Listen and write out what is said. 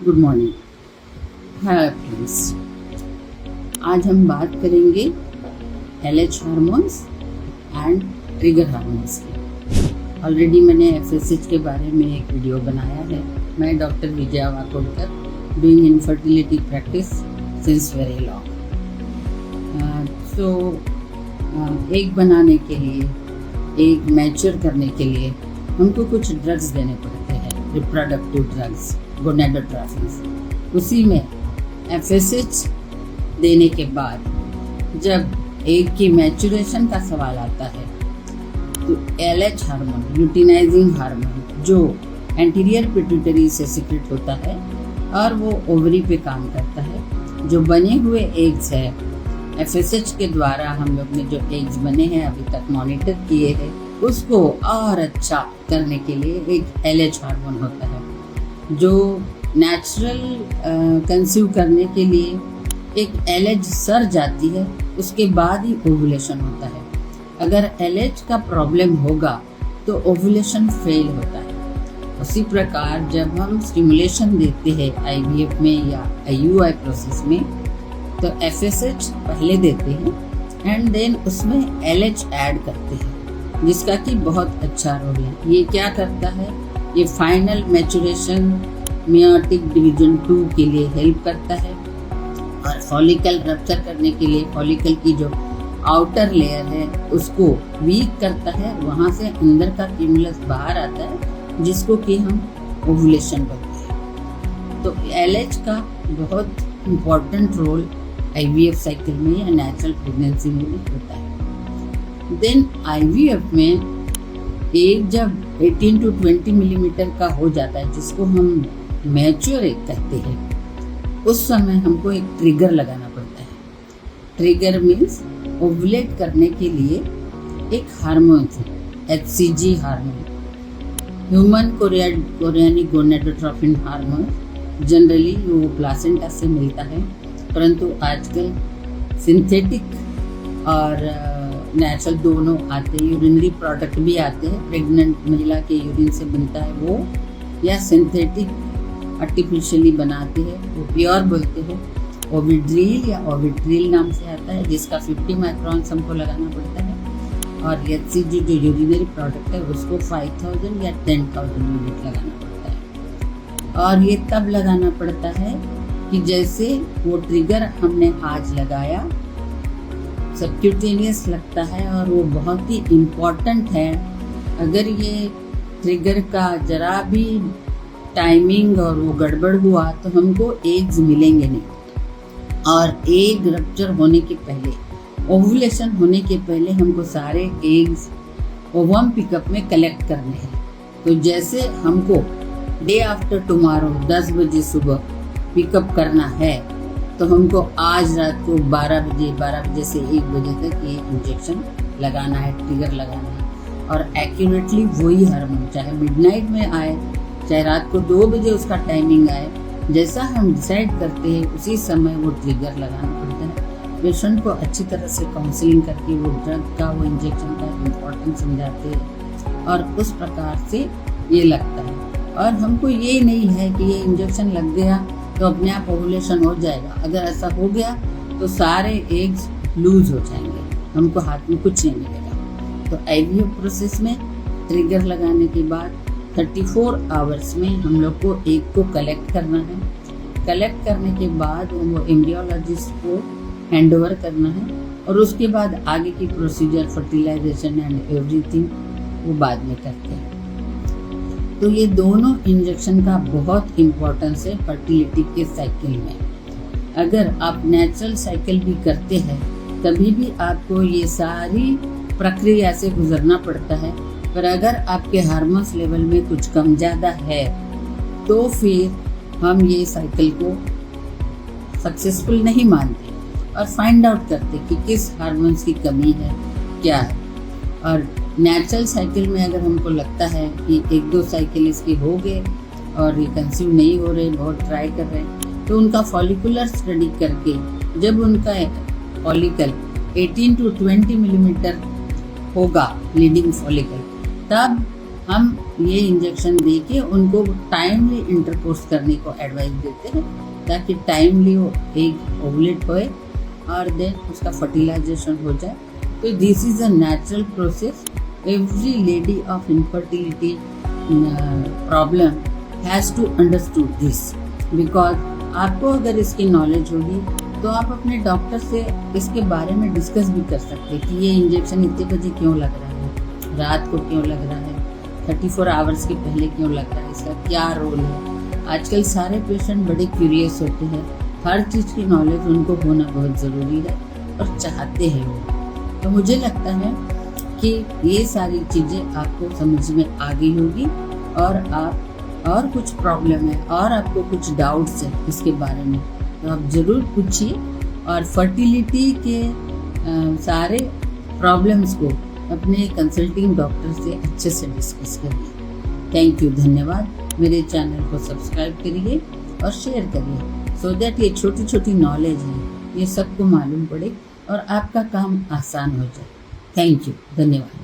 Good morning. Hi friends, आज हम बात करेंगे LH hormones and trigger hormones की। ऑलरेडी मैंने FSH के बारे में एक वीडियो बनाया है। मैं doctor Vijaya Wakodkar, doing infertility practice since very long. Egg बनाने के लिए, एग मैच्योर करने के लिए हमको कुछ ड्रग्स देने पड़ते हैं, रिप्रोडक्टिव ड्रग्स, गोनेडोट्रॉफिन्स। उसी में FSH देने के बाद जब एग की मैच्योरेशन का सवाल आता है तो LH हार्मोन, ल्यूटिनाइजिंग हार्मोन, जो एंटीरियर पिट्यूटरी से सिक्रेट होता है और वो ओवरी पे काम करता है। जो बने हुए एग्स है FSH के द्वारा, हम लोग ने जो एग्स बने हैं अभी तक मॉनिटर किए हैं, उसको और अच्छा करने के लिए एक LH हार्मोन होता है जो नेचुरल कंसीव करने के लिए एक LH सर्ज आती है, उसके बाद ही ओवुलेशन होता है। अगर LH का प्रॉब्लम होगा तो ओवुलेशन फेल होता है। उसी प्रकार जब हम स्टिमुलेशन देते हैं IVF में या IUI प्रोसेस में, तो FSH पहले देते हैं एंड देन उसमें LH ऐड करते हैं, जिसका कि बहुत अच्छा रोल है। ये क्या करता है, ये फाइनल मैच्योरेशन मियोटिक डिवीजन 2 के लिए हेल्प करता है और फॉलिकल रप्चर करने के लिए फॉलिकल की जो आउटर लेयर है उसको वीक करता है, वहाँ से अंदर का क्यूमुलस बाहर आता है जिसको कि हम ओवुलेशन बोलते हैं। तो LH का बहुत इम्पोर्टेंट रोल IVF साइकिल में या नेचुरल प्रेगनेंसी में होता है। देन IVF में एग जब 18 to 20 मिलीमीटर का हो जाता है, जिसको हम मैच्योर एग कहते हैं, उस समय हमको एक ट्रिगर लगाना पड़ता है। ट्रिगर मीन्स ओवुलेट करने के लिए एक हार्मोन है, HCG hormone, human chorionic gonadotrophin hormone. Generally वो प्लासेंटा से मिलता है, परंतु आजकल सिंथेटिक और नेचुरल दोनों आते हैं। यूरिनरी प्रोडक्ट भी आते हैं, प्रेग्नेंट महिला के यूरिन से बनता है वो, या सिंथेटिक आर्टिफिशियली बनाते हैं, वो प्योर बोलते हैं। ओविड्रिल या ओविट्रिल नाम से आता है, जिसका 50 माइक्रोन हमको लगाना पड़ता है। और HCG जो यूरिनरी प्रोडक्ट है उसको 5000 या 10,000 यूनिट लगाना पड़ता है। और ये तब लगाना पड़ता है कि जैसे वो ट्रिगर हमने आज लगाया, सबक्यूटेनियस लगता है और वो बहुत ही इम्पोर्टेंट है। अगर ये ट्रिगर का जरा भी टाइमिंग और वो गड़बड़ हुआ तो हमको एग्स मिलेंगे नहीं। और एग रप्चर होने के पहले, ओवुलेशन होने के पहले हमको सारे एग्स ओवम पिकअप में कलेक्ट करने हैं। तो जैसे हमको डे आफ्टर टुमारो 10 बजे सुबह पिकअप करना है, तो हमको आज रात को 12 बजे से 1 बजे तक ये इंजेक्शन लगाना है, ट्रिगर लगाना है। और एक्यूरेटली वही हार्मोन, चाहे मिडनाइट में आए चाहे रात को 2 बजे उसका टाइमिंग आए, जैसा हम डिसाइड करते हैं उसी समय वो ट्रिगर लगाना पड़ता है। पेशेंट को अच्छी तरह से काउंसलिंग करके वो ड्रग का, वो इंजेक्शन का इम्पोर्टेंस समझाते हैं और उस प्रकार से ये लगता है। और हमको ये नहीं है कि ये इंजेक्शन लग गया तो अपने आप ओवुलेशन हो जाएगा। अगर ऐसा हो गया तो सारे एग्स लूज हो जाएंगे, हमको हाथ में कुछ नहीं मिलेगा। तो IVF प्रोसेस में ट्रिगर लगाने के बाद 34 आवर्स में हम लोग को एग को कलेक्ट करना है। कलेक्ट करने के बाद वो एम्ब्रियोलॉजिस्ट को हैंड ओवर करना है और उसके बाद आगे की प्रोसीजर, फर्टिलाइजेशन एंड एवरीथिंग, वो बाद में करते हैं। तो ये दोनों इंजेक्शन का बहुत इम्पोर्टेंस है फर्टिलिटी के साइकिल में। अगर आप नेचुरल साइकिल भी करते हैं तभी भी आपको ये सारी प्रक्रिया से गुजरना पड़ता है। पर अगर आपके हार्मोन्स लेवल में कुछ कम ज़्यादा है तो फिर हम ये साइकिल को सक्सेसफुल नहीं मानते और फाइंड आउट करते कि किस हार्मोन्स की कमी है, क्या है। और नेचुरल साइकिल में अगर हमको लगता है कि 1-2 साइकिल इसकी हो गए और ये कंसीव नहीं हो रहे, बहुत ट्राई कर रहे हैं, तो उनका फॉलिकुलर स्टडी करके जब उनका फॉलिकल 18 to 20 मिलीमीटर होगा, लीडिंग फॉलिकल, तब हम ये इंजेक्शन दे के उनको टाइमली इंटरकोर्स करने को एडवाइस देते हैं, ताकि टाइमली वो एग ओवुलेट होए और देन उसका फर्टिलाइजेशन हो जाए। तो this is a natural process. Every lady of infertility problem has to understood this, because आपको अगर इसकी नॉलेज होगी तो आप अपने डॉक्टर से इसके बारे में डिस्कस भी कर सकते हैं कि ये इंजेक्शन इतने बजे क्यों लग रहा है, रात को क्यों लग रहा है, 34 आवर्स के पहले क्यों लग रहा है, इसका क्या रोल है। आजकल सारे पेशेंट बड़े क्यूरियस होते हैं, हर चीज़ की नॉलेज उनको होना बहुत ज़रूरी है और चाहते हैं वो। तो मुझे लगता है कि ये सारी चीज़ें आपको समझ में आ गई होगी, और आप और कुछ प्रॉब्लम है और आपको कुछ डाउट्स है इसके बारे में तो आप ज़रूर पूछिए, और फर्टिलिटी के सारे प्रॉब्लम्स को अपने कंसल्टिंग डॉक्टर से अच्छे से डिस्कस करिए। थैंक यू, धन्यवाद। मेरे चैनल को सब्सक्राइब करिए और शेयर करिए, सो दैट ये छोटी छोटी नॉलेज है ये सबको मालूम पड़े और आपका काम आसान हो जाए। थैंक यू, धन्यवाद।